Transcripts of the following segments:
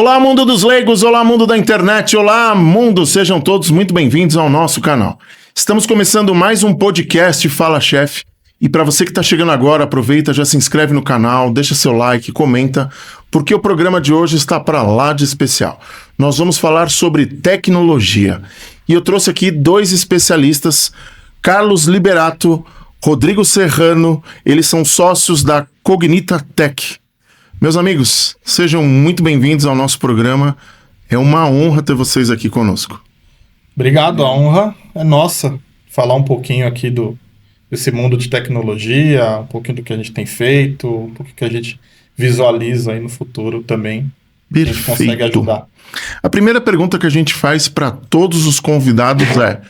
Olá, mundo dos leigos, olá, mundo da internet, olá, mundo, sejam todos muito bem-vindos ao nosso canal. Estamos começando mais um podcast Fala Chef, e para você que está chegando agora, aproveita, já se inscreve no canal, deixa seu like, comenta, porque o programa de hoje está para lá de especial. Nós vamos falar sobre tecnologia, e eu trouxe aqui dois especialistas, Carlos Liberato, Rodrigo Serrano, eles são sócios da Cognita Tech. Meus amigos, sejam muito bem-vindos ao nosso programa. É uma honra ter vocês aqui conosco. Obrigado, a honra é nossa. Falar um pouquinho aqui desse mundo de tecnologia, um pouquinho do que a gente tem feito, um pouquinho que a gente visualiza aí no futuro também. Perfeito. A gente consegue ajudar. A primeira pergunta que a gente faz para todos os convidados é: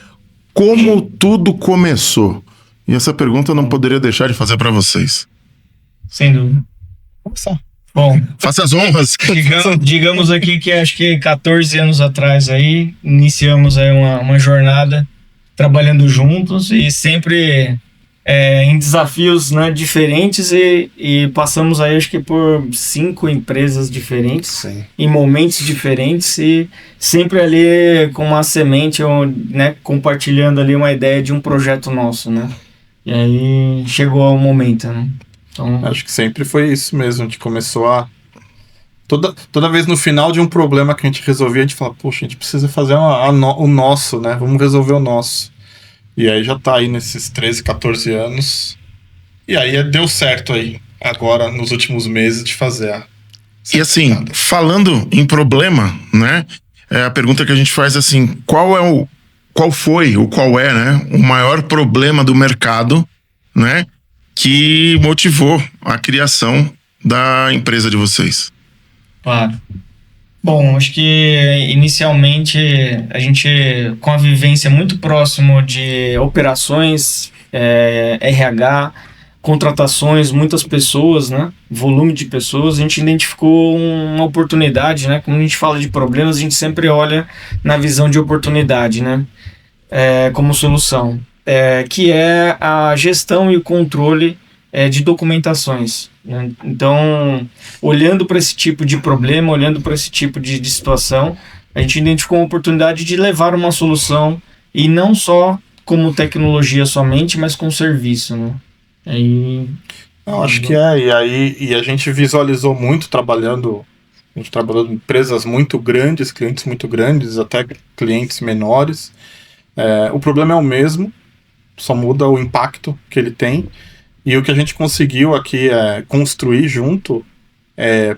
como tudo começou? E essa pergunta eu não poderia deixar de fazer para vocês. Sem dúvida. Começar. Bom, Faça as honras. digamos aqui que acho que 14 anos atrás aí, iniciamos aí uma jornada trabalhando juntos e sempre em desafios, né, diferentes e passamos aí acho que por 5 empresas diferentes. Sim. Em momentos diferentes e sempre ali com uma semente, né, compartilhando ali uma ideia de um projeto nosso, né? E aí chegou o momento, né? Então, Acho que sempre foi isso mesmo. A gente começou a... Toda vez no final de um problema que a gente resolvia, a gente fala, poxa, a gente precisa fazer o nosso, né? Vamos resolver o nosso. E aí já tá aí nesses 13, 14 anos. E aí deu certo aí, agora, nos últimos meses, de fazer E assim, falando em problema, né? A pergunta que a gente faz assim: qual é, né, o maior problema do mercado, né, que motivou a criação da empresa de vocês? claro. Bom, acho que inicialmente a gente, com a vivência muito próximo de operações, RH, contratações, muitas pessoas, né? Volume de pessoas, a gente identificou uma oportunidade, né? Quando a gente fala de problemas, a gente sempre olha na visão de oportunidade, né? Como solução, que é a gestão e o controle de documentações, né? Então, olhando para esse tipo de problema, olhando para esse tipo de situação, a gente identificou uma oportunidade de levar uma solução, e não só como tecnologia somente, mas com serviço, né? Não, acho que e a gente visualizou muito a gente trabalhou em empresas muito grandes, clientes muito grandes, até clientes menores. O problema é o mesmo, só muda o impacto que ele tem. E o que a gente conseguiu aqui é construir junto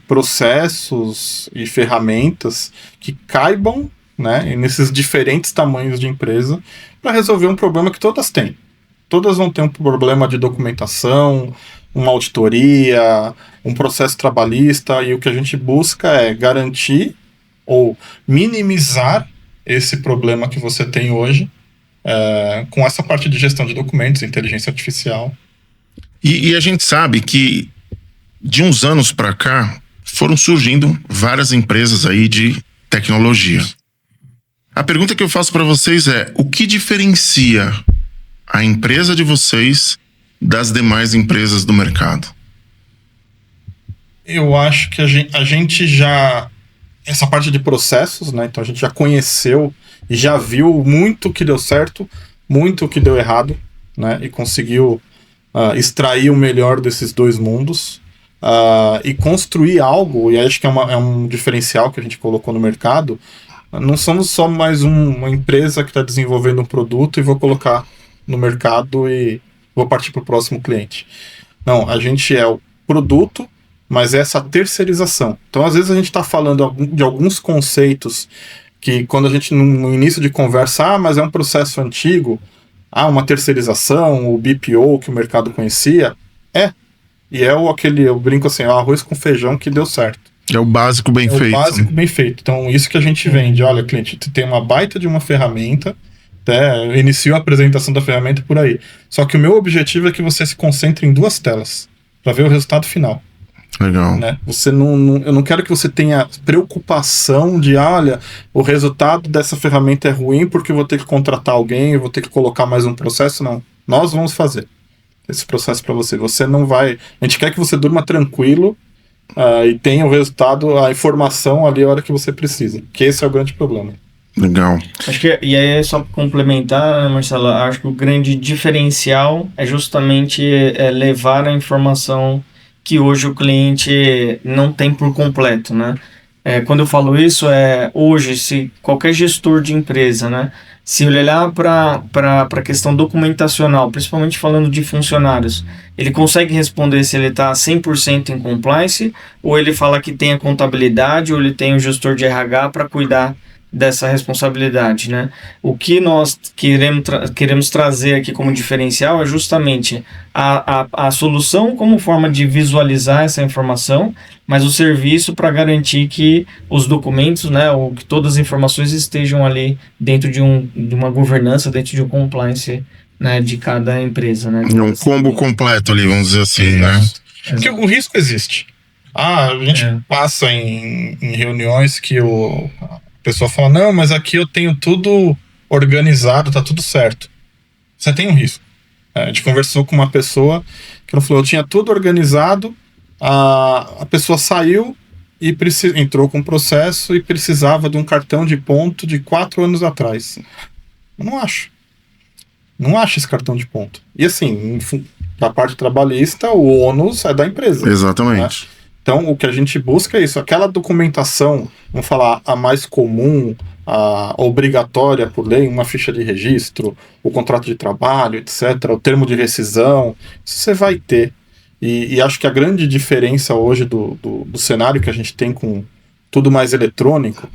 processos e ferramentas que caibam, né, nesses diferentes tamanhos de empresa, para resolver um problema que todas têm. Todas vão ter um problema de documentação, uma auditoria, um processo trabalhista, e o que a gente busca é garantir ou minimizar esse problema que você tem hoje, com essa parte de gestão de documentos, inteligência artificial. E a gente sabe que de uns anos para cá foram surgindo várias empresas aí de tecnologia. A pergunta que eu faço para vocês é: o que diferencia a empresa de vocês das demais empresas do mercado? Eu acho que a gente já... Essa parte de processos, né? Então a gente já conheceu e já viu muito que deu certo, muito que deu errado, né? E conseguiu extrair o melhor desses dois mundos e construir algo. E acho que é um diferencial que a gente colocou no mercado. Não somos só mais uma empresa que está desenvolvendo um produto e vou colocar no mercado e vou partir para o próximo cliente. Não, a gente é o produto, mas é essa terceirização. Então, às vezes a gente está falando de alguns conceitos que, quando a gente, no início de conversa, mas é um processo antigo, uma terceirização, o BPO que o mercado conhecia, e eu brinco assim, é o arroz com feijão que deu certo. É o básico bem feito. É o básico bem feito. Então, isso que a gente vende. Olha, cliente, tu tem uma baita de uma ferramenta, inicio a apresentação da ferramenta por aí. Só que o meu objetivo é que você se concentre em 2 telas, para ver o resultado final. Legal. Né? Eu não quero que você tenha preocupação de, olha, o resultado dessa ferramenta é ruim porque eu vou ter que contratar alguém, eu vou ter que colocar mais um processo. Não. Nós vamos fazer esse processo para você. Você não vai... A gente quer que você durma tranquilo e tenha o resultado, a informação ali a hora que você precisa. Que esse é o grande problema. Legal. Acho que, e aí, só para complementar, né, Marcelo, acho que o grande diferencial é justamente levar a informação que hoje o cliente não tem por completo, né? Quando eu falo isso, hoje, se qualquer gestor de empresa, né, se olhar para a questão documentacional, principalmente falando de funcionários, ele consegue responder se ele está 100% em compliance, ou ele fala que tem a contabilidade, ou ele tem o gestor de RH para cuidar dessa responsabilidade, né? O que nós queremos trazer aqui como diferencial é justamente a solução como forma de visualizar essa informação, mas o serviço para garantir que os documentos, né, ou que todas as informações estejam ali dentro de uma governança, dentro de um compliance, né, de cada empresa, né? Um combo completo ali, vamos dizer assim, né? Porque o risco existe. A gente passa em reuniões que a pessoa fala, não, mas aqui eu tenho tudo organizado, tá tudo certo. Você tem um risco. A gente conversou com uma pessoa que ela falou, eu tinha tudo organizado, a pessoa saiu e entrou com um processo e precisava de um cartão de ponto de 4 anos atrás. Eu não acho. Não acho esse cartão de ponto. E assim, da parte trabalhista, o ônus é da empresa. Exatamente. Né? Então, o que a gente busca é isso. Aquela documentação, vamos falar, a mais comum, a obrigatória por lei, uma ficha de registro, o contrato de trabalho, etc., o termo de rescisão, isso você vai ter. E acho que a grande diferença hoje do cenário que a gente tem com tudo mais eletrônico,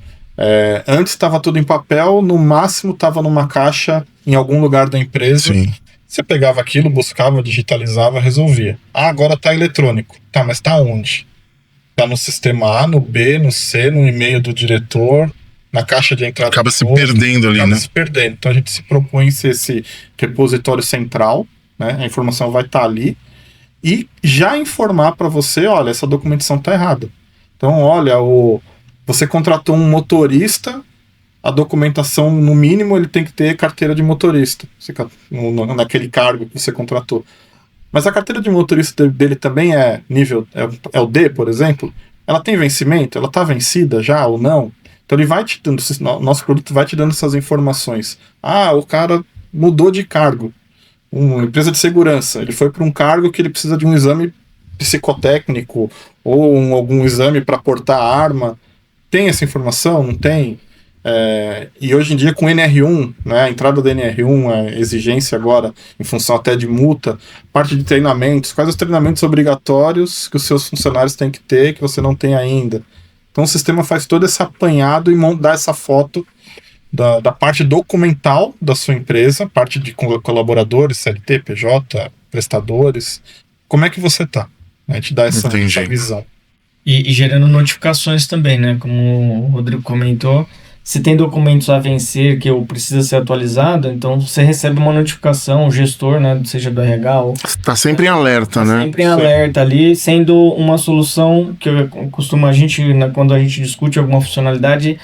antes estava tudo em papel, no máximo estava numa caixa em algum lugar da empresa. Sim. Você pegava aquilo, buscava, digitalizava, resolvia. Agora está eletrônico. Tá, mas está onde? Está no sistema A, no B, no C, no e-mail do diretor, na caixa de entrada. Acaba se perdendo ali, né? Acaba se perdendo. Então a gente se propõe ser esse repositório central, né? A informação vai estar ali e já informar para você, olha, essa documentação está errada. Então, olha, você contratou um motorista, a documentação, no mínimo, ele tem que ter carteira de motorista, naquele cargo que você contratou. Mas a carteira de motorista dele também é nível, é o D, por exemplo, ela tem vencimento, ela está vencida já ou não? Então ele vai te dando, nosso produto vai te dando essas informações. O cara mudou de cargo, uma empresa de segurança, ele foi para um cargo que ele precisa de um exame psicotécnico ou algum exame para portar a arma. Tem essa informação? Não tem? E hoje em dia com NR1, né, a entrada do NR1, a exigência agora em função até de multa, parte de treinamentos, quais os treinamentos obrigatórios que os seus funcionários têm que ter que você não tem ainda. Então o sistema faz todo esse apanhado e dá essa foto da parte documental da sua empresa, parte de colaboradores, CLT, PJ, prestadores, como é que você está? A gente dá essa visão. E gerando notificações também, né, como o Rodrigo comentou. Se tem documentos a vencer que precisa ser atualizado, então você recebe uma notificação, o gestor, né, seja do RH ou... Está sempre em alerta, né? Sempre em alerta ali, sendo uma solução que costuma quando a gente discute alguma funcionalidade,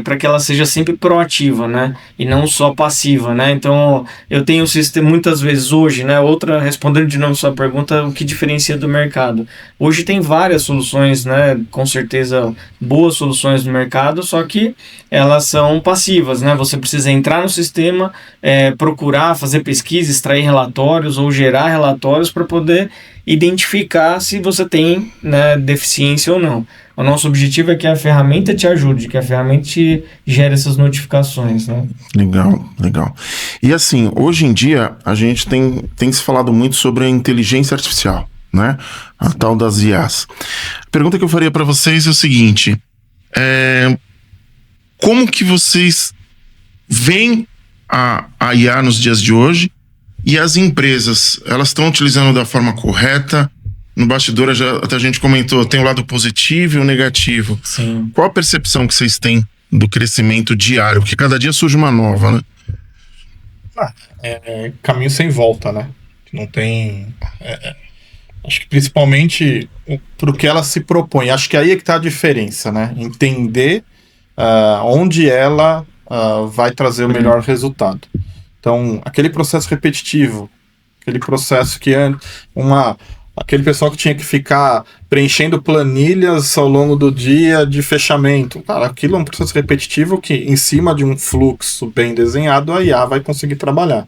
para que ela seja sempre proativa, né? E não só passiva, né? Então, eu tenho o sistema, muitas vezes hoje, né? Respondendo de novo a sua pergunta, o que diferencia do mercado? Hoje tem várias soluções, né? Com certeza, boas soluções no mercado, só que elas são passivas, né? Você precisa entrar no sistema, procurar, fazer pesquisa, extrair relatórios ou gerar relatórios para poder identificar se você tem, né, deficiência ou não. O nosso objetivo é que a ferramenta te ajude, que a ferramenta te gere essas notificações, né? Legal. E assim, hoje em dia a gente tem se falado muito sobre a inteligência artificial, né? A tal das IAs. A pergunta que eu faria para vocês é o seguinte: como que vocês veem a IA nos dias de hoje e as empresas, elas estão utilizando da forma correta? No bastidor até a gente comentou, tem o lado positivo e o negativo. Sim. Qual a percepção que vocês têm do crescimento diário? Porque cada dia surge uma nova, né? Caminho sem volta, né? Não tem... acho que principalmente pro que ela se propõe. Acho que aí é que tá a diferença, né? Entender onde ela vai trazer o melhor resultado. Então, aquele processo repetitivo, aquele processo que aquele pessoal que tinha que ficar preenchendo planilhas ao longo do dia de fechamento. Cara, aquilo é um processo repetitivo que, em cima de um fluxo bem desenhado, a IA vai conseguir trabalhar.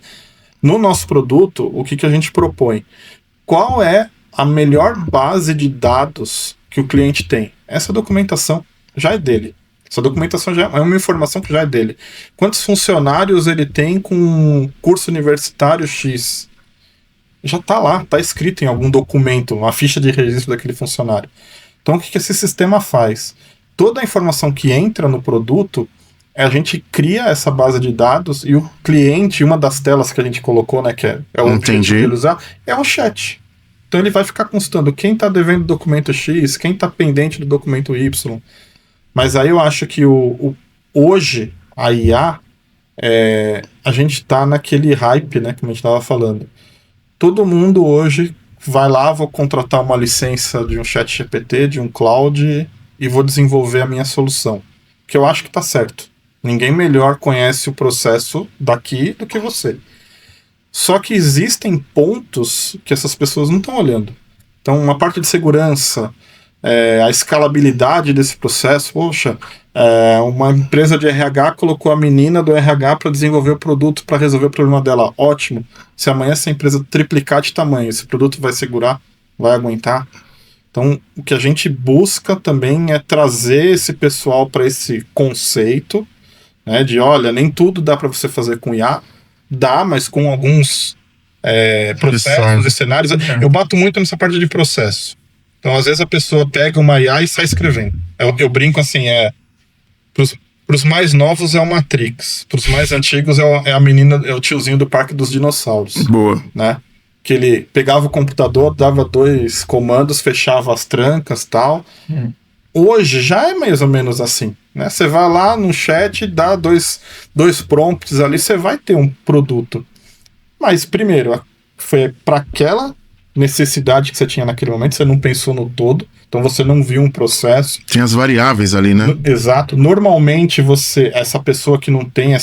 No nosso produto, o que a gente propõe? Qual é a melhor base de dados que o cliente tem? Essa documentação já é dele. Essa documentação já é uma informação que já é dele. Quantos funcionários ele tem com um curso universitário X? Já está lá, está escrito em algum documento, uma ficha de registro daquele funcionário. Então o que esse sistema faz? Toda a informação que entra no produto, a gente cria essa base de dados e o cliente, uma das telas que a gente colocou, né, que é o objetivo dele usar, é o chat. Então ele vai ficar constando quem está devendo o documento X, quem está pendente do documento Y. Mas aí eu acho que hoje, a IA, a gente está naquele hype, né, como a gente estava falando. Todo mundo hoje vai lá, vou contratar uma licença de um chat GPT, de um cloud, e vou desenvolver a minha solução. Que eu acho que está certo. Ninguém melhor conhece o processo daqui do que você. Só que existem pontos que essas pessoas não estão olhando. Então, uma parte de segurança, a escalabilidade desse processo. Poxa, uma empresa de RH colocou a menina do RH para desenvolver o produto para resolver o problema dela. Ótimo. Se amanhã essa empresa triplicar de tamanho, esse produto vai segurar, vai aguentar. Então, o que a gente busca também é trazer esse pessoal para esse conceito, né, de, olha, nem tudo dá para você fazer com IA. Dá, mas com alguns processos e cenários. Eu bato muito nessa parte de processo. Então, às vezes, a pessoa pega uma IA e sai escrevendo. Eu brinco assim, pros mais novos é o Matrix. Pros mais antigos é a menina, é o tiozinho do Parque dos Dinossauros. Boa. Né? Que ele pegava o computador, dava 2 comandos, fechava as trancas e tal. Hoje já é mais ou menos assim, né? Você vai lá no chat, dá dois prompts ali, você vai ter um produto. Mas, primeiro, foi para aquela necessidade que você tinha naquele momento, você não pensou no todo, então você não viu um processo. Tem as variáveis ali, né? Exato. Normalmente essa pessoa que não tem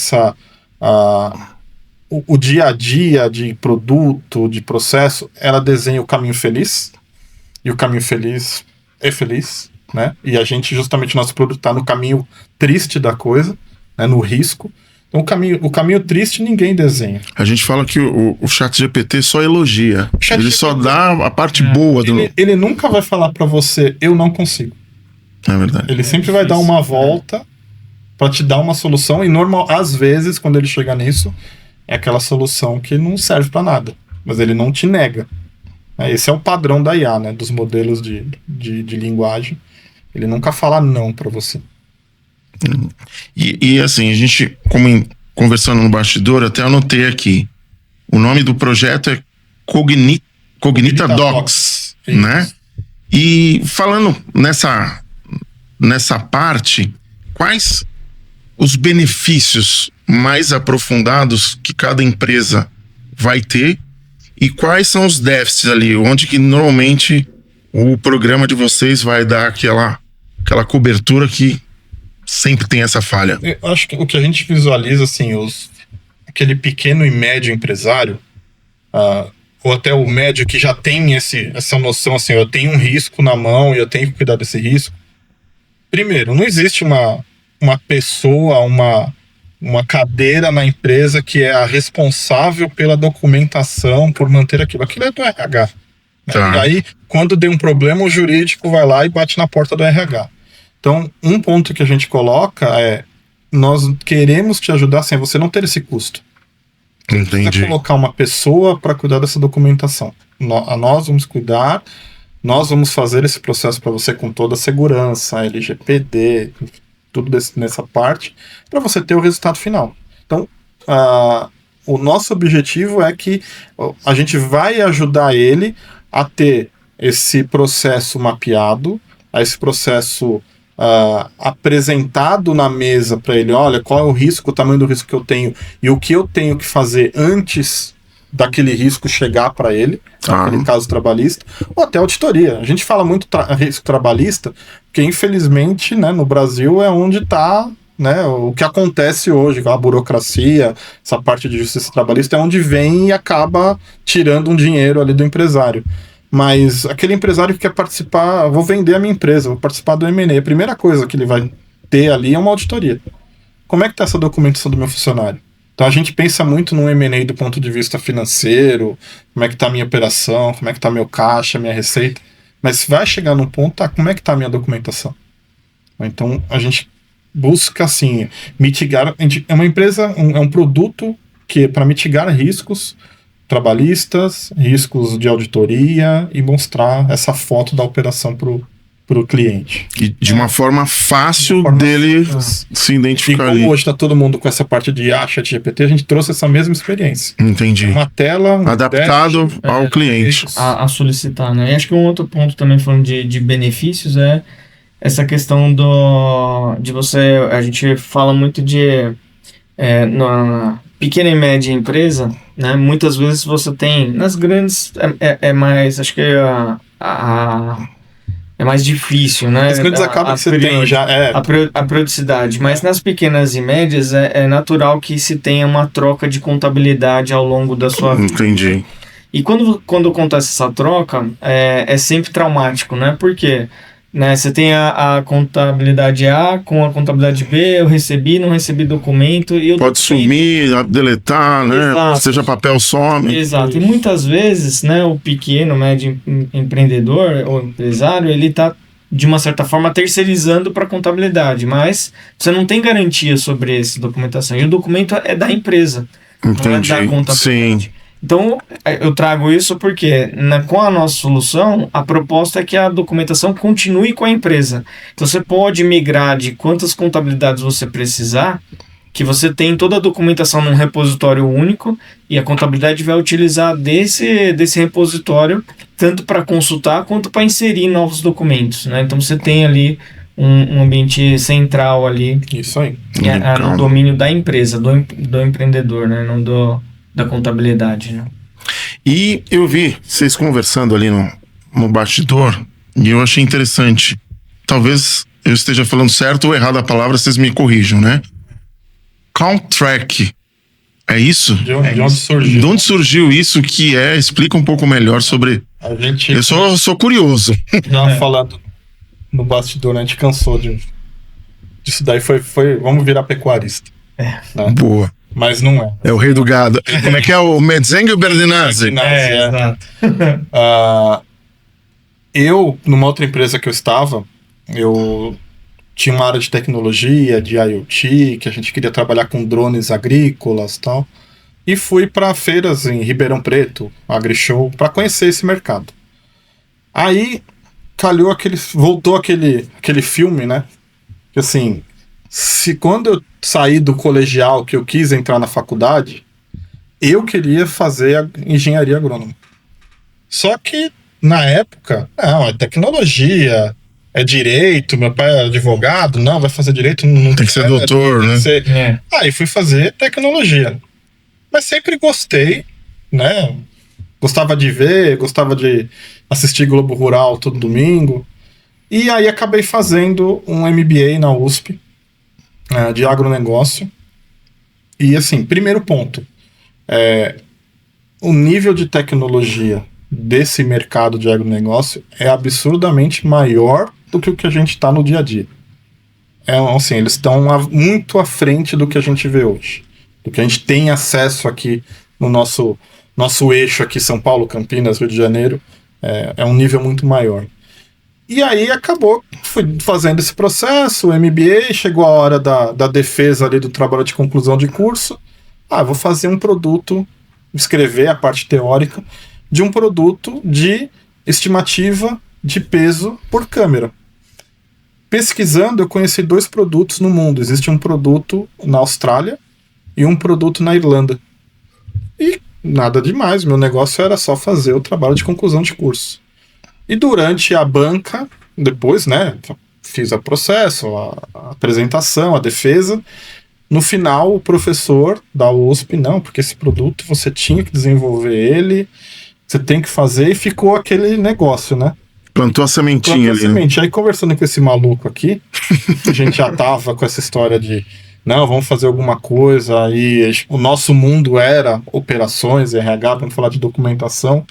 o dia a dia de produto, de processo, ela desenha o caminho feliz, e o caminho feliz é feliz, né? E a gente, justamente, nosso produto está no caminho triste da coisa, né? No risco. Então o caminho triste ninguém desenha. A gente fala que o chat GPT só elogia. Ele só dá a parte boa do... Ele nunca vai falar para você, eu não consigo. É verdade. Ele sempre vai dar uma volta para te dar uma solução, e às vezes, quando ele chega nisso, é aquela solução que não serve para nada. Mas ele não te nega. Esse é o padrão da IA, né? Dos modelos de linguagem. Ele nunca fala não para você. E assim, a gente, conversando no bastidor, até anotei aqui. O nome do projeto é Cognita Docs, né? E falando nessa parte, quais os benefícios mais aprofundados que cada empresa vai ter e quais são os déficits ali, onde que normalmente o programa de vocês vai dar aquela cobertura que sempre tem essa falha? Eu acho que o que a gente visualiza, assim, aquele pequeno e médio empresário, ou até o médio que já tem essa noção, assim, eu tenho um risco na mão e eu tenho que cuidar desse risco. Primeiro, não existe uma pessoa, uma cadeira na empresa que é a responsável pela documentação, por manter aquilo. Aquilo é do RH. Tá. E aí, quando tem um problema, o jurídico vai lá e bate na porta do RH. Então, um ponto que a gente coloca nós queremos te ajudar sem você não ter esse custo. Entendi. Você colocar uma pessoa para cuidar dessa documentação. Nós vamos cuidar, nós vamos fazer esse processo para você com toda a segurança, LGPD, tudo nessa parte, para você ter o resultado final. Então, o nosso objetivo é que a gente vai ajudar ele a ter esse processo mapeado, a esse processo apresentado na mesa para ele, olha, qual é o risco, o tamanho do risco que eu tenho e o que eu tenho que fazer antes daquele risco chegar para ele, naquele caso trabalhista, ou até auditoria. A gente fala muito risco trabalhista, porque infelizmente, né, no Brasil é onde está, né, o que acontece hoje, a burocracia, essa parte de justiça trabalhista é onde vem e acaba tirando um dinheiro ali do empresário. Mas aquele empresário que quer participar, vou vender a minha empresa, vou participar do M&A, a primeira coisa que ele vai ter ali é uma auditoria. Como é que está essa documentação do meu funcionário? Então a gente pensa muito no M&A do ponto de vista financeiro, como é que está a minha operação, como é que está meu caixa, minha receita, mas vai chegar num ponto, tá, como é que está a minha documentação? Então a gente busca assim, mitigar, é uma empresa, é um produto que é para mitigar riscos trabalhistas, riscos de auditoria e mostrar essa foto da operação para o cliente. E de uma forma fácil dele se identificar ali. E como hoje está todo mundo com essa parte de ChatGPT, a gente trouxe essa mesma experiência. Entendi. Uma tela... adaptado ao cliente. A solicitar, né? E acho que um outro ponto também falando de benefícios é essa questão de você... A gente fala muito de... na pequena e média empresa, né? Muitas vezes você tem... Nas grandes é mais... Acho que é mais difícil, né? As grandes acaba que você tem já... A periodicidade. Mas nas pequenas e médias é natural que se tenha uma troca de contabilidade ao longo da sua vida. Entendi. E quando acontece essa troca, é sempre traumático, né? Por quê? Né, você tem a contabilidade A com a contabilidade B, eu recebi, não recebi documento. E pode sumir, deletar, né? Exato. Seja papel, some. Exato. E muitas vezes, né, o pequeno, médio empreendedor ou empresário, ele está, de uma certa forma, terceirizando para a contabilidade, mas você não tem garantia sobre essa documentação. E o documento é da empresa, entendi. Não é da contabilidade. Sim. Então, eu trago isso porque com a nossa solução, a proposta é que a documentação continue com a empresa. Então, você pode migrar de quantas contabilidades você precisar, que você tem toda a documentação num repositório único e a contabilidade vai utilizar desse repositório tanto para consultar quanto para inserir novos documentos, né? Então, você tem ali um ambiente central ali. Isso aí. No domínio da empresa, do empreendedor, né? Não da contabilidade, né? E eu vi vocês conversando ali no bastidor e eu achei interessante. Talvez eu esteja falando certo ou errado a palavra, vocês me corrijam, né? Count-Track, é isso? De onde surgiu? De onde surgiu isso que é? Explica um pouco melhor sobre... Eu sou curioso. Já falando no bastidor, né? A gente cansou disso daí, foi vamos virar pecuarista. Né? Boa. Mas não é. É o rei do gado. Como é que é? O Metzengue ou o Berdinazzi? Exato. Eu, numa outra empresa que eu estava, eu tinha uma área de tecnologia, de IoT, que a gente queria trabalhar com drones agrícolas e tal. E fui para feiras em Ribeirão Preto, AgriShow, para conhecer esse mercado. Aí, voltou aquele filme, né? Que assim... Se quando eu saí do colegial, que eu quis entrar na faculdade, eu queria fazer a engenharia agrônoma. Só que, na época, não, é tecnologia, é direito, meu pai é advogado, não, vai fazer direito... Não tem que ser doutor, né? Aí fui fazer tecnologia. Mas sempre gostei, né? Gostava de ver, gostava de assistir Globo Rural todo domingo. E aí acabei fazendo um MBA na USP, de agronegócio. E assim, primeiro ponto, o nível de tecnologia desse mercado de agronegócio é absurdamente maior do que o que a gente está no dia a dia. Assim, eles estão muito à frente do que a gente vê hoje, do que a gente tem acesso aqui no nosso eixo aqui, São Paulo, Campinas, Rio de Janeiro, é um nível muito maior. E aí fui fazendo esse processo, o MBA, chegou a hora da defesa ali do trabalho de conclusão de curso. Vou fazer um produto, escrever a parte teórica de um produto de estimativa de peso por câmera. Pesquisando, eu conheci 2 produtos no mundo. Existe um produto na Austrália e um produto na Irlanda. E nada demais, meu negócio era só fazer o trabalho de conclusão de curso. E durante a banca, depois, né, fiz o processo, a apresentação, a defesa. No final, o professor da USP, não, porque esse produto você tinha que desenvolver ele, você tem que fazer, e ficou aquele negócio, né? Plantou a sementinha ali. Né? Aí conversando com esse maluco aqui, a gente já tava com essa história de, não, vamos fazer alguma coisa, aí o nosso mundo era operações, RH, vamos falar de documentação.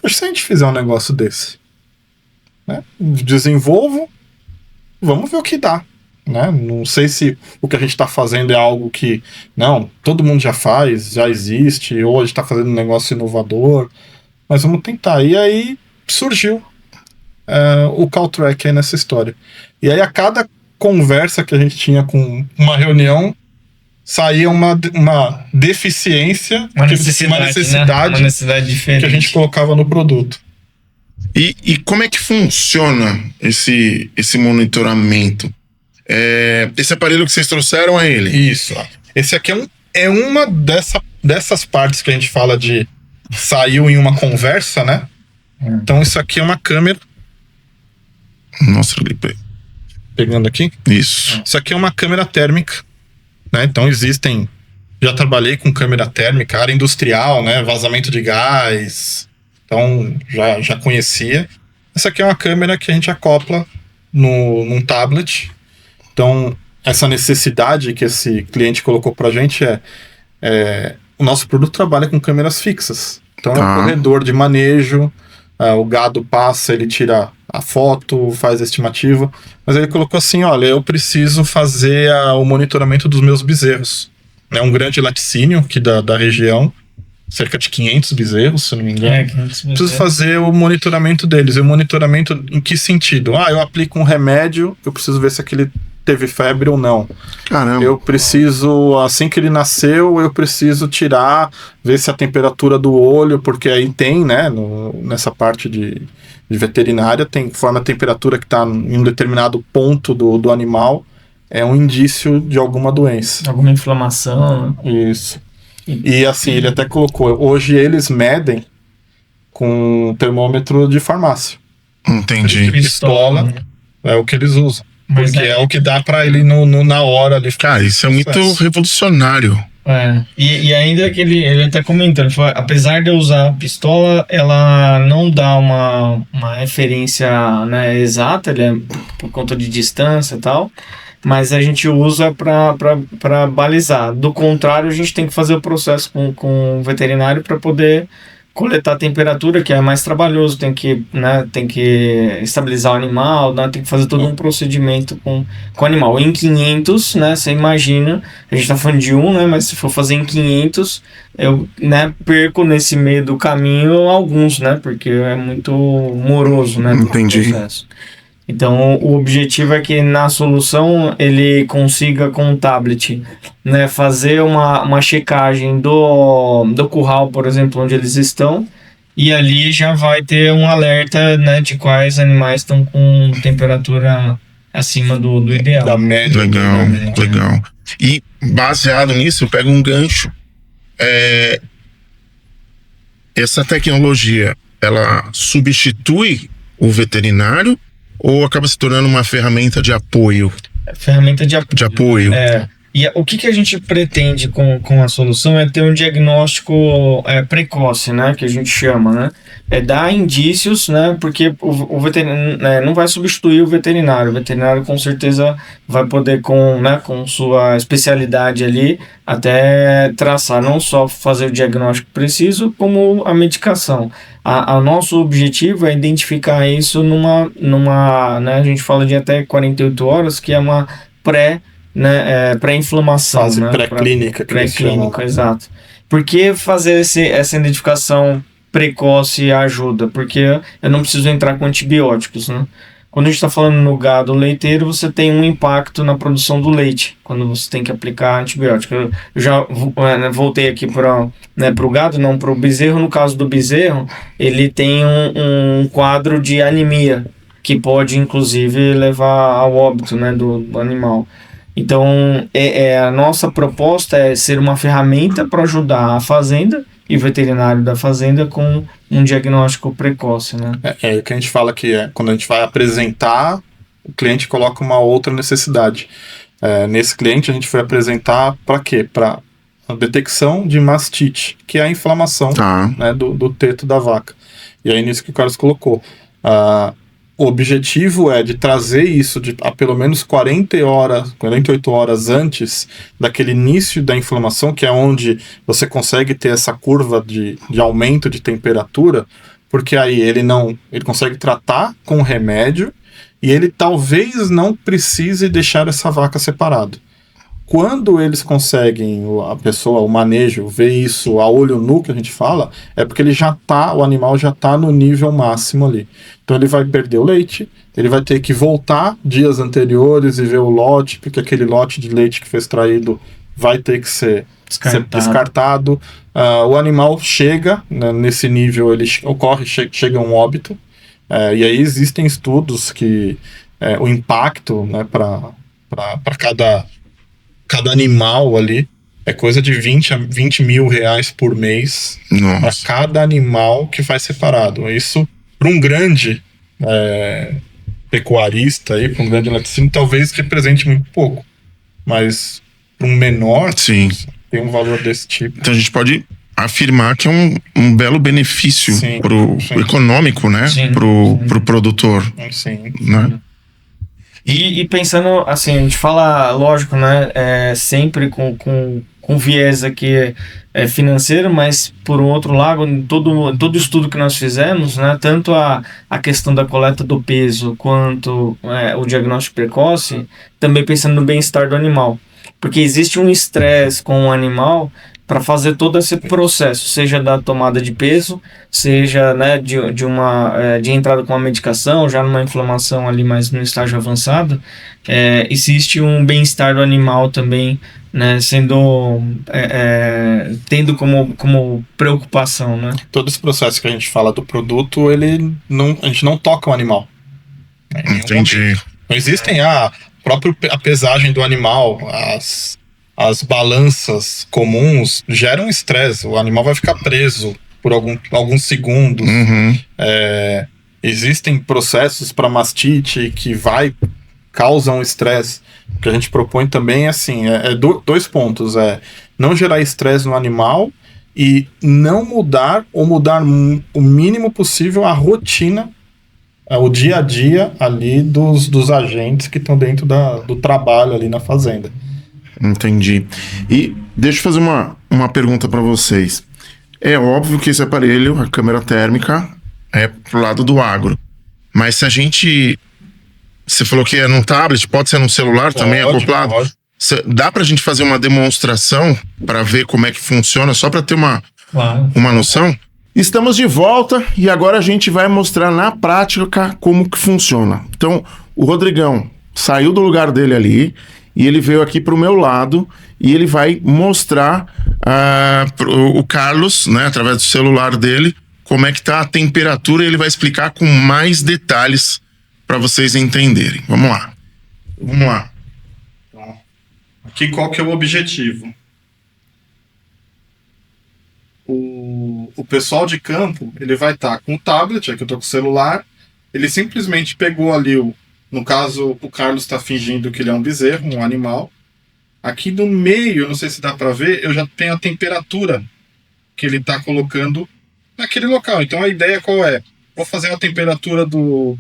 se a gente fizer um negócio desse, né? Desenvolvo, vamos ver o que dá, né? Não sei se o que a gente está fazendo é algo que, não, todo mundo já faz, já existe, ou a gente está fazendo um negócio inovador, mas vamos tentar. E aí surgiu o Caltrack aí nessa história. E aí a cada conversa que a gente tinha com uma reunião, saía uma deficiência, uma necessidade, né? Uma necessidade diferente que a gente colocava no produto. E como é que funciona esse monitoramento? Esse aparelho que vocês trouxeram é ele? Isso. Esse aqui é uma dessas partes que a gente fala de saiu em uma conversa, né? Então isso aqui é uma câmera. Nossa, pegando aqui. Isso aqui é uma câmera térmica, né? Então já trabalhei com câmera térmica, área industrial, né? Vazamento de gás. Então já conhecia. Essa aqui é uma câmera que a gente acopla num tablet. Então essa necessidade que esse cliente colocou pra gente o nosso produto trabalha com câmeras fixas. Então é um corredor de manejo, o gado passa, ele tira a foto, faz a estimativa, mas ele colocou assim, olha, eu preciso fazer o monitoramento dos meus bezerros. É um grande laticínio aqui da região, cerca de 500 bezerros, se não me engano. 500 bezerros. Preciso fazer o monitoramento deles. E o monitoramento em que sentido? Eu aplico um remédio, eu preciso ver se aquele teve febre ou não. Caramba. Eu preciso, assim que ele nasceu, eu preciso tirar, ver se a temperatura do olho, porque aí tem, né, nessa parte de veterinária, conforme a temperatura que está em um determinado ponto do animal, é um indício de alguma doença. Alguma inflamação. Isso. E assim, ele até colocou, hoje eles medem com termômetro de farmácia. Entendi. Pistola é o que eles usam. Mas porque é o que dá pra ele na hora ali. Cara, isso é muito revolucionário. E ainda que ele até comentou, ele falou, apesar de eu usar a pistola, ela não dá uma referência, né, exata, ele é por conta de distância e tal, mas a gente usa para balizar. Do contrário, a gente tem que fazer o processo com o veterinário para poder coletar a temperatura, que é mais trabalhoso, tem que estabilizar o animal, né, tem que fazer todo um procedimento com o animal. Em 500, né, você imagina, a gente tá falando de 1, né, mas se for fazer em 500, eu, né, perco nesse meio do caminho alguns, né, porque é muito moroso, né, entendi. O processo. Então, o objetivo é que na solução ele consiga, com o tablet, né, fazer uma checagem do curral, por exemplo, onde eles estão, e ali já vai ter um alerta, né, de quais animais estão com temperatura acima do ideal. Da média. Legal. E baseado nisso, eu pego um gancho. Essa tecnologia, ela substitui o veterinário ou acaba se tornando uma ferramenta de apoio? Ferramenta de apoio. E o que a gente pretende com a solução é ter um diagnóstico precoce, né, que a gente chama, né? Dar indícios, né, porque o veterinário não vai substituir o veterinário com certeza vai poder com sua especialidade ali até traçar, não só fazer o diagnóstico preciso, como a medicação. O nosso objetivo é identificar isso numa né, a gente fala de até 48 horas, que é uma pré-inflamação. Fase, né? Pré-clínica. Pré-clínica, exato. Por que fazer essa identificação precoce ajuda? Porque eu não preciso entrar com antibióticos, né? Quando a gente está falando no gado leiteiro, você tem um impacto na produção do leite, quando você tem que aplicar antibiótico. Eu já voltei aqui para o gado, não para o bezerro. No caso do bezerro, ele tem um quadro de anemia, que pode inclusive levar ao óbito, né, do animal. Então, a nossa proposta é ser uma ferramenta para ajudar a fazenda e o veterinário da fazenda com um diagnóstico precoce, né? É o que a gente fala que quando a gente vai apresentar, o cliente coloca uma outra necessidade. Nesse cliente a gente foi apresentar para quê? Para a detecção de mastite, que é a inflamação, né, do teto da vaca. E aí nisso que o Carlos colocou. O objetivo é de trazer isso a pelo menos 48 horas antes daquele início da inflamação, que é onde você consegue ter essa curva de aumento de temperatura, porque aí ele consegue tratar com remédio e ele talvez não precise deixar essa vaca separada. Quando eles conseguem, a pessoa, o manejo, ver isso a olho nu, que a gente fala, é porque o animal já está no nível máximo ali. Então ele vai perder o leite, ele vai ter que voltar dias anteriores e ver o lote, porque aquele lote de leite que foi extraído vai ter que ser descartado. O animal chega, né, nesse nível, chega a um óbito. E aí existem estudos que o impacto, né, para cada animal ali é coisa de 20 mil reais por mês para cada animal que faz separado. Isso, para um grande pecuarista, para um grande laticínio, talvez represente muito pouco. Mas para um menor, sim, tem um valor desse tipo. Então a gente pode afirmar que é um belo benefício pro econômico, né? Pro produtor. Sim. Né? E pensando, assim, a gente fala, lógico, né, sempre com viés aqui financeiro, mas por um outro lado, em todo estudo que nós fizemos, né, tanto a questão da coleta do peso quanto o diagnóstico precoce, também pensando no bem-estar do animal. Porque existe um estresse com o animal para fazer todo esse processo, seja da tomada de peso, seja, né, de entrada com uma medicação, já numa inflamação ali mais no estágio avançado, existe um bem-estar do animal também, né, tendo como preocupação, né? Todo esse processo que a gente fala do produto, a gente não toca o animal. Entendi. Não existem a pesagem do animal, as balanças comuns geram estresse. O animal vai ficar preso por alguns segundos. Uhum. Existem processos para mastite que causam estresse. O que a gente propõe também é dois pontos. Não gerar estresse no animal e não mudar ou mudar o mínimo possível a rotina, o dia a dia ali dos agentes que estão dentro do trabalho ali na fazenda. Entendi. E deixa eu fazer uma pergunta para vocês. É óbvio que esse aparelho, a câmera térmica, é pro lado do agro. Mas se a gente... Você falou que é num tablet, pode ser num celular também acoplado? Dá pra gente fazer uma demonstração para ver como é que funciona, só para ter uma noção? Estamos de volta e agora a gente vai mostrar na prática como que funciona. Então, o Rodrigão saiu do lugar dele ali e ele veio aqui pro meu lado e ele vai mostrar o Carlos, né, através do celular dele, como é que tá a temperatura e ele vai explicar com mais detalhes para vocês entenderem. Vamos lá. Então, aqui qual que é o objetivo? O pessoal de campo, ele vai estar com o tablet, aqui eu tô com o celular, ele simplesmente pegou ali, no caso, o Carlos está fingindo que ele é um bezerro, um animal. Aqui no meio, não sei se dá para ver, eu já tenho a temperatura que ele está colocando naquele local. Então a ideia qual é? Vou fazer a temperatura do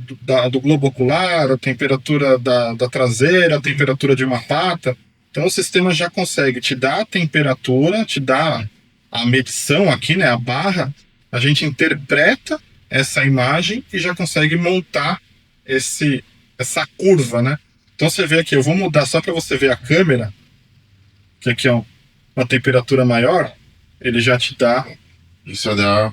globo ocular, a temperatura da traseira, a temperatura de uma pata. Então o sistema já consegue te dar a temperatura, te dá a medição aqui, né, a barra. A gente interpreta essa imagem e já consegue montar essa curva, né? Então você vê aqui, eu vou mudar só para você ver a câmera, que aqui é uma temperatura maior, ele já te dá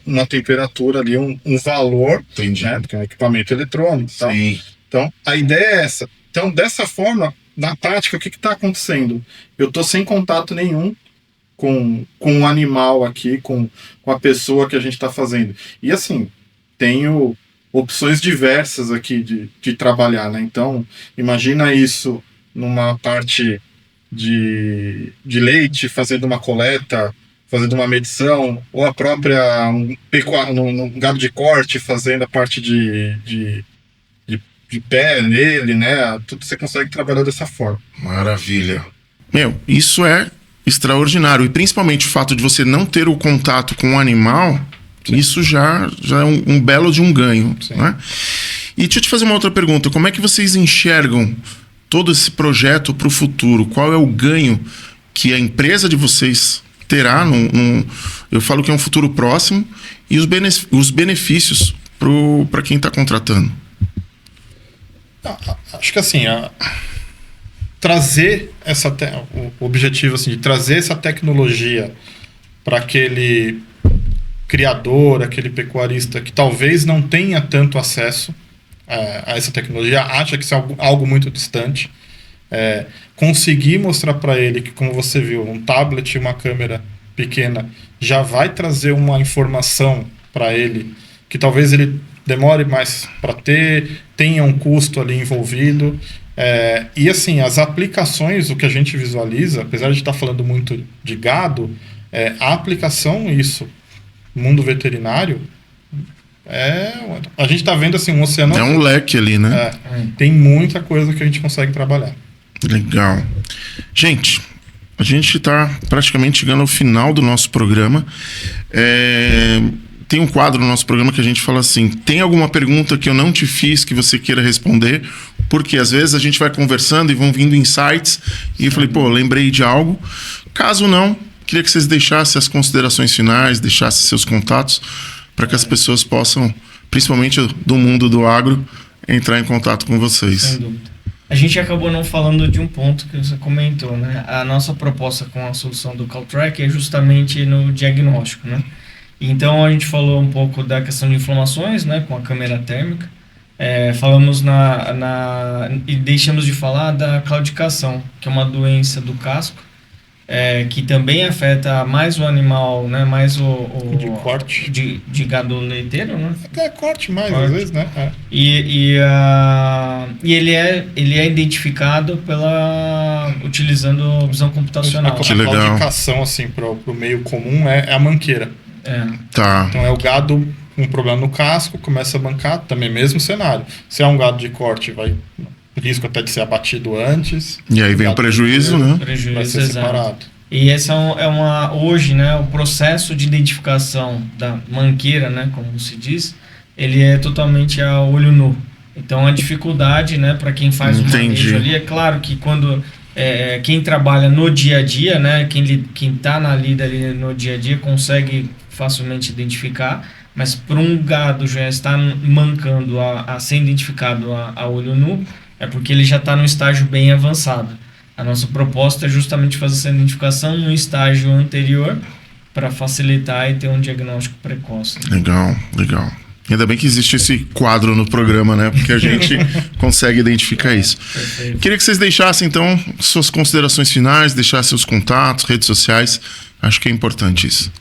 uma temperatura ali, um valor. Entendi. Né? Porque é um equipamento eletrônico. Sim. Então, a ideia é essa. Então, dessa forma, na prática, o que está acontecendo? Eu estou sem contato nenhum com o animal aqui, com a pessoa que a gente está fazendo. E assim, tenho opções diversas aqui de trabalhar, né? Então, imagina isso numa parte de leite, fazendo uma coleta, fazendo uma medição, ou a própria um gado de corte, fazendo a parte de pé nele, né? Tudo você consegue trabalhar dessa forma. Maravilha. Isso é extraordinário. E principalmente o fato de você não ter o contato com o animal, sim, isso já é um belo de um ganho. Né? E deixa eu te fazer uma outra pergunta. Como é que vocês enxergam todo esse projeto para o futuro? Qual é o ganho que a empresa de vocês terá, eu falo que é um futuro próximo, e os benefícios para quem está contratando? Acho que assim, trazer o objetivo assim, de trazer essa tecnologia para aquele criador, aquele pecuarista que talvez não tenha tanto acesso a essa tecnologia, acha que isso é algo muito distante, conseguir mostrar para ele que, como você viu, um tablet e uma câmera pequena já vai trazer uma informação para ele que talvez ele demore mais para tenha um custo ali envolvido. E assim, as aplicações, o que a gente visualiza, apesar de estar falando muito de gado, a aplicação, isso, mundo veterinário, a gente está vendo assim um oceano. É um leque ali, né? Tem muita coisa que a gente consegue trabalhar. Legal. Gente, a gente está praticamente chegando ao final do nosso programa. Tem um quadro no nosso programa que a gente fala assim: tem alguma pergunta que eu não te fiz que você queira responder? Porque às vezes a gente vai conversando e vão vindo insights e eu falei, lembrei de algo. Caso não, queria que vocês deixassem as considerações finais, deixassem seus contatos para que as pessoas possam, principalmente do mundo do agro, entrar em contato com vocês. Sem dúvida. A gente acabou não falando de um ponto que você comentou, né? A nossa proposta com a solução do CallTrack é justamente no diagnóstico, né? Então a gente falou um pouco da questão de inflamações, né, com a câmera térmica. Falamos e deixamos de falar da claudicação, que é uma doença do casco, que também afeta mais o animal, né, mais de corte, de gado leiteiro, né? Até corte mais, às vezes, né? E ele é identificado utilizando visão computacional. A claudicação, assim, para o meio comum é a manqueira. Tá. Então é o gado com um problema no casco, começa a mancar, também mesmo cenário. Se é um gado de corte, vai risco até de ser abatido antes. E aí vem o prejuízo, né? Vai ser separado. E essa hoje, né, o processo de identificação da manqueira, né, como se diz, ele é totalmente a olho nu. Então a dificuldade, né, para quem faz o manejo ali, é claro que quando quem trabalha no dia a dia, né, quem está na lida ali no dia a dia consegue facilmente identificar, mas para um gado já está mancando a ser identificado a olho nu, é porque ele já está num estágio bem avançado. A nossa proposta é justamente fazer essa identificação no estágio anterior para facilitar e ter um diagnóstico precoce. Legal. Ainda bem que existe esse quadro no programa, né? Porque a gente consegue identificar isso. Perfeito. Queria que vocês deixassem, então, suas considerações finais, deixassem seus contatos, redes sociais. Acho que é importante isso.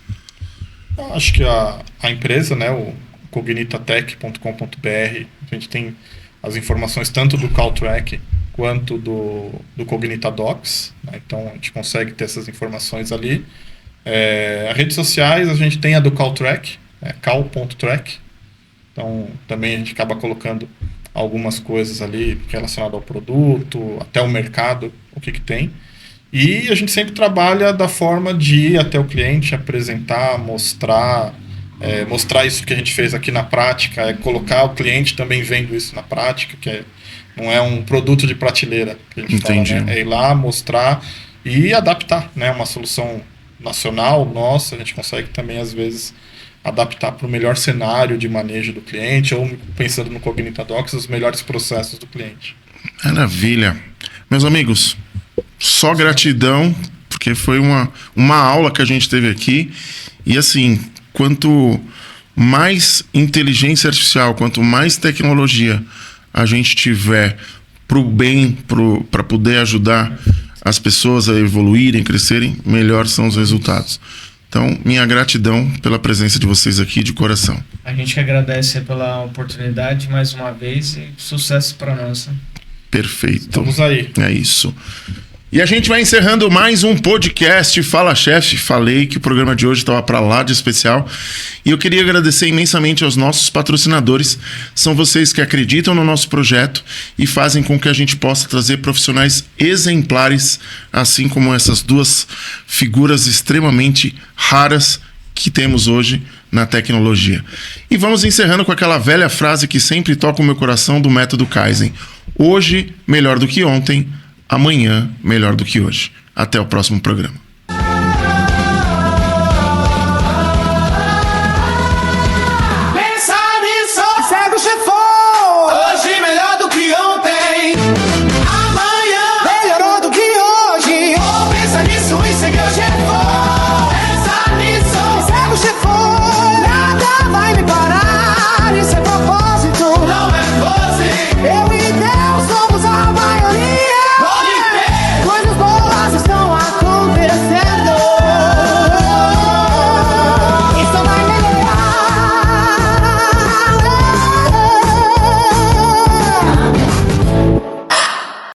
Acho que a empresa, né, o cognitatech.com.br, a gente tem as informações tanto do CallTrack quanto do Cognitadocs, né? Então a gente consegue ter essas informações ali. As redes sociais, a gente tem a do CallTrack, call.track. Então também a gente acaba colocando algumas coisas ali relacionadas ao produto, até o mercado, o que tem. E a gente sempre trabalha da forma de ir até o cliente, apresentar, mostrar isso que a gente fez aqui na prática, colocar o cliente também vendo isso na prática, que não é um produto de prateleira que a gente Entendi. fala, né? É ir lá, mostrar e adaptar, né? Uma solução nacional nossa, a gente consegue também, às vezes, adaptar para o melhor cenário de manejo do cliente, ou pensando no Cognitadocs, os melhores processos do cliente. Maravilha. Meus amigos, só gratidão, porque foi uma aula que a gente teve aqui. E assim, quanto mais inteligência artificial, quanto mais tecnologia a gente tiver para o bem, para poder ajudar as pessoas a evoluírem, crescerem, melhor são os resultados. Então, minha gratidão pela presença de vocês aqui, de coração. A gente que agradece pela oportunidade mais uma vez e sucesso para nós. Perfeito. Estamos aí. É isso. E a gente vai encerrando mais um podcast Fala Chef. Falei que o programa de hoje estava para lá de especial. E eu queria agradecer imensamente aos nossos patrocinadores. São vocês que acreditam no nosso projeto e fazem com que a gente possa trazer profissionais exemplares, assim como essas duas figuras extremamente raras que temos hoje na tecnologia. E vamos encerrando com aquela velha frase que sempre toca o meu coração do método Kaizen. Hoje, melhor do que ontem. Amanhã, melhor do que hoje. Até o próximo programa.